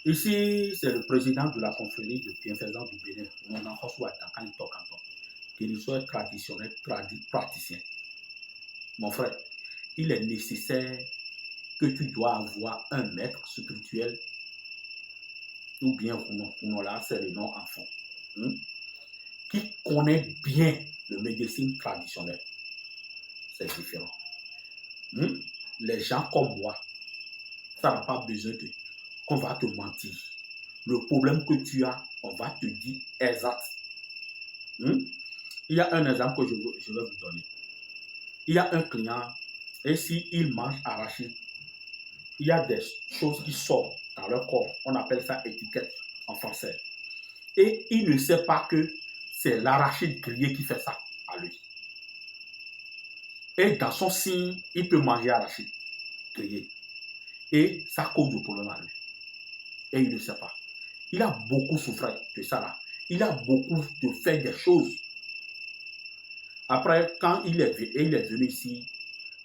Ici, c'est le président de la confrérie de bienfaisants du Bénin, guérisseur traditionnel, praticien. Mon frère, il est nécessaire que tu dois avoir un maître spirituel, ou bien là, c'est le nom enfant, qui connaît bien la médecine traditionnelle. C'est différent. Les gens comme moi, ça n'a pas besoin qu'on va te mentir. Le problème que tu as, on va te dire exact. Il y a un exemple que je vais vous donner. Il y a un client, et s'il mange arachide, il y a des choses qui sortent dans leur corps. On appelle ça étiquette en français. Et il ne sait pas que c'est l'arachide grillé qui fait ça à lui. Et dans son signe, il peut manger arachide grillé. Et ça cause du problème à lui. Et il ne sait pas. Il a beaucoup souffert de ça là. Il a beaucoup de fait des choses. Après, quand il est venu ici,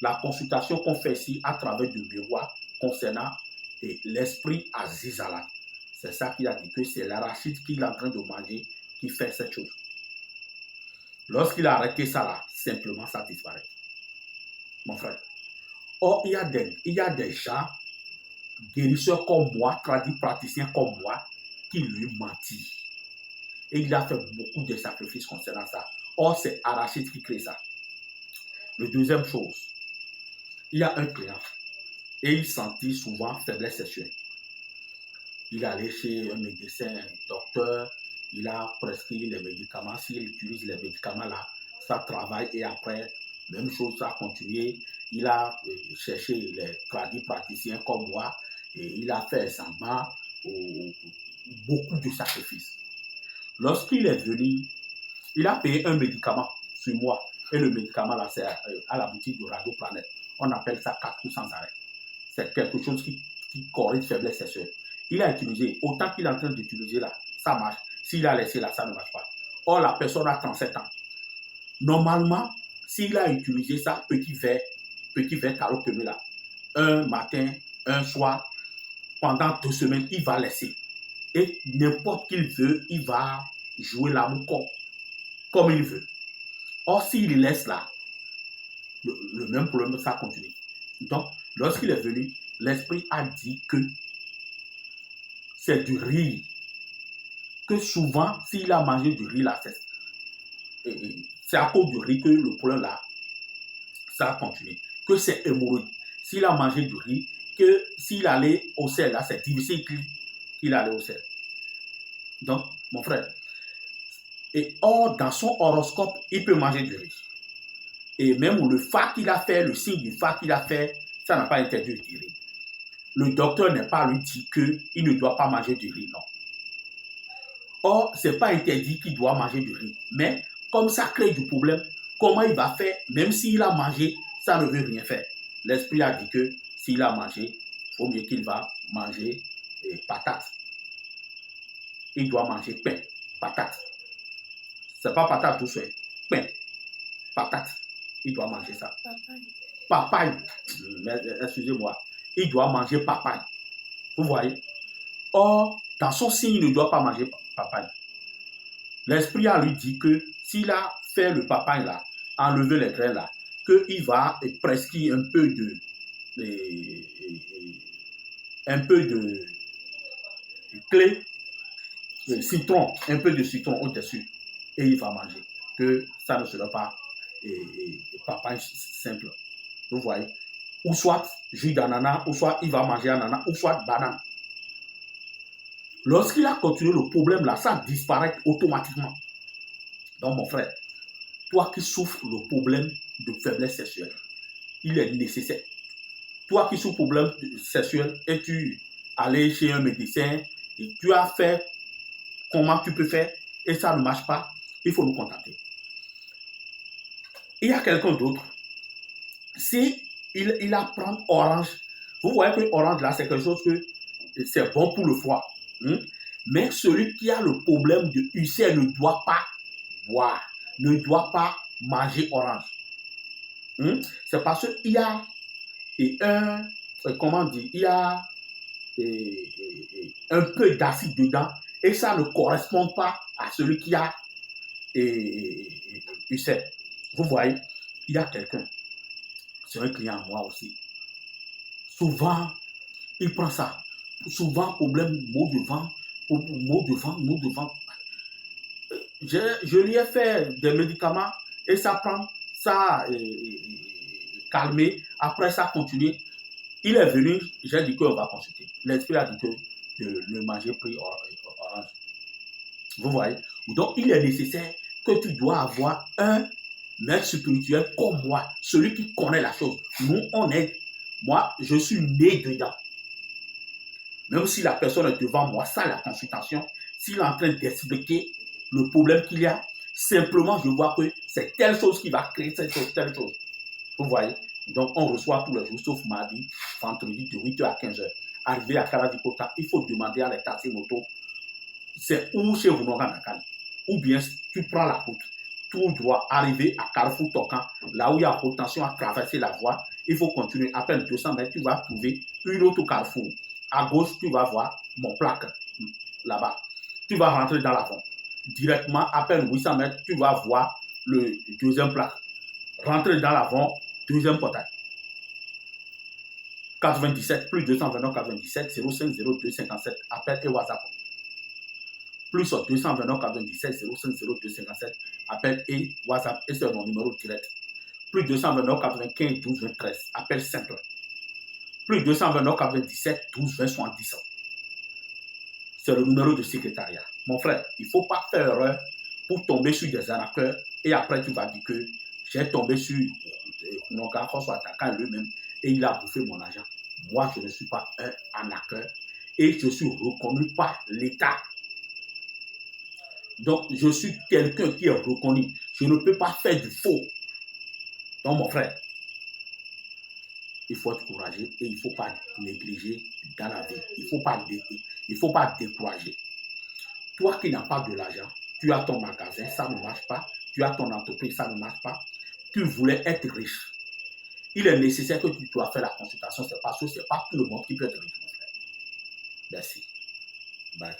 la consultation qu'on fait ici à travers du miroir concernant l'esprit Azizala, c'est ça qu'il a dit, que c'est l'arachide qu'il est en train de manger qui fait cette chose. Lorsqu'il a arrêté ça là, simplement ça disparaît. Mon frère. Or, il y a des gens, guérisseurs comme moi, praticiens comme moi, qui lui mentissent. Et il a fait beaucoup de sacrifices concernant ça. Or, c'est arachide qui crée ça. La deuxième chose, il y a un client et il sentit souvent faiblesse sexuelle. Il allait chez un médecin, un docteur, il a prescrit les médicaments. S'il utilise les médicaments là, ça travaille et après, même chose, ça a continué. Il a cherché les praticiens comme moi et il a fait semblant beaucoup de sacrifices. Lorsqu'il est venu, il a payé un médicament sur moi. Et le médicament là, c'est à la boutique de Radio Planète. On appelle ça 4 coups sans arrêt. C'est quelque chose qui corrige faiblesse sexuelle. Il a utilisé, autant qu'il est en train d'utiliser là, ça marche. S'il a laissé là, ça ne marche pas. Or, la personne a 37 ans. Normalement, s'il a utilisé ça, petit verre carottomé là, un matin, un soir, pendant 2 semaines, il va laisser. Et n'importe qui veut, il va jouer l'amour comme il veut. Or, s'il laisse là, le même problème, ça continue. Donc, lorsqu'il est venu, l'esprit a dit que c'est du riz. Que souvent, s'il a mangé du riz là, c'est à cause du riz que le problème là, ça a continué. Que c'est hémorroïde. S'il a mangé du riz, que s'il allait au sel là, c'est difficile qu'il allait au sel. Donc, mon frère, et or, dans son horoscope, il peut manger du riz. Et même le fa qu'il a fait, le signe du fa qu'il a fait, ça n'a pas interdit du riz. Le docteur n'est pas lui dit qu'il ne doit pas manger du riz, non. Or, ce n'est pas interdit qu'il doit manger du riz. Mais comme ça crée du problème, comment il va faire, même s'il a mangé, ça ne veut rien faire. L'esprit a dit que s'il a mangé, il faut mieux qu'il va manger patates. Il doit manger pain, patate. Ce n'est pas patate tout seul, pain, patate. Il doit manger ça. Papaye. Excusez-moi. Il doit manger papaye. Vous voyez? Or, dans son signe, il ne doit pas manger papaye. L'esprit a lui dit que s'il a fait le papaye là, enlever les graines là, qu'il va prescrire un peu de clé, citron, un peu de citron au-dessus, et il va manger. Que ça ne sera pas papaye simple. Vous voyez? Ou soit jus d'ananas, ou soit il va manger ananas, ou soit banane. Lorsqu'il a continué le problème là, ça disparaît automatiquement. Donc mon frère, toi qui souffres le problème de faiblesse sexuelle, il est nécessaire. Toi qui souffres le problème sexuel et tu allais chez un médecin et tu as fait comment tu peux faire et ça ne marche pas, il faut nous contacter. Il y a quelqu'un d'autre. Si il apprend orange, vous voyez que orange là, c'est quelque chose que c'est bon pour le foie. Mais celui qui a le problème de ulcère ne doit pas boire, ne doit pas manger orange. C'est parce qu'il y a il y a un peu d'acide dedans et ça ne correspond pas à celui qui a UCL. Vous voyez, il y a quelqu'un, c'est un client à moi aussi. Souvent, il prend ça. Souvent, problème, maux de ventre. Je lui ai fait des médicaments et ça prend, ça calmé. Après, ça continue. Il est venu, j'ai dit qu'on va consulter. L'esprit a dit que de le manger pris orange. Vous voyez? Donc, il est nécessaire que tu dois avoir un maître spirituel comme moi, celui qui connaît la chose. Moi, je suis né dedans. Même si la personne est devant moi, ça, la consultation, s'il est en train d'expliquer le problème qu'il y a, simplement, je vois que c'est telle chose qui va créer cette chose, telle chose. Vous voyez? Donc, on reçoit tous les jours, sauf mardi, vendredi, de 8h à 15h. Arrivé à Karadikota, il faut demander à les taxis moto, c'est où chez Runoga Nakani. Ou bien, tu prends la route, tout droit, arriver à Carrefour Tokan, là où il y a attention à traverser la voie, il faut continuer. À peine 200 mètres, tu vas trouver une autre Carrefour. À gauche, tu vas voir mon plaque, là-bas. Tu vas rentrer dans l'avant. Directement, à peine 800 mètres, tu vas voir le deuxième plaque. Rentrer dans l'avant, deuxième portail. 97, plus 229, 97, 05, 02, 57, appel et WhatsApp. Plus 229, 97, 05, 02, 57, appel et WhatsApp, et c'est mon numéro direct. Plus 229, 95, 12, 23, appel simple. Plus 229, 97, 12, 20, 70. C'est le numéro de secrétariat. Mon frère, il ne faut pas faire erreur pour tomber sur des arnaqueurs et après tu vas dire que j'ai tombé sur mon gars François attaquant lui-même et il a bouffé mon argent. Moi, je ne suis pas un arnaqueur et je suis reconnu par l'État. Donc, je suis quelqu'un qui est reconnu. Je ne peux pas faire du faux. Donc, mon frère, il faut être courageux et il ne faut pas négliger dans la vie. Il ne faut pas décourager. Toi qui n'as pas de l'argent, tu as ton magasin, ça ne marche pas. Tu as ton entreprise, ça ne marche pas. Tu voulais être riche. Il est nécessaire que tu dois faire la consultation. C'est parce que ce n'est pas tout le monde qui peut être riche, mon frère. Merci. Bye.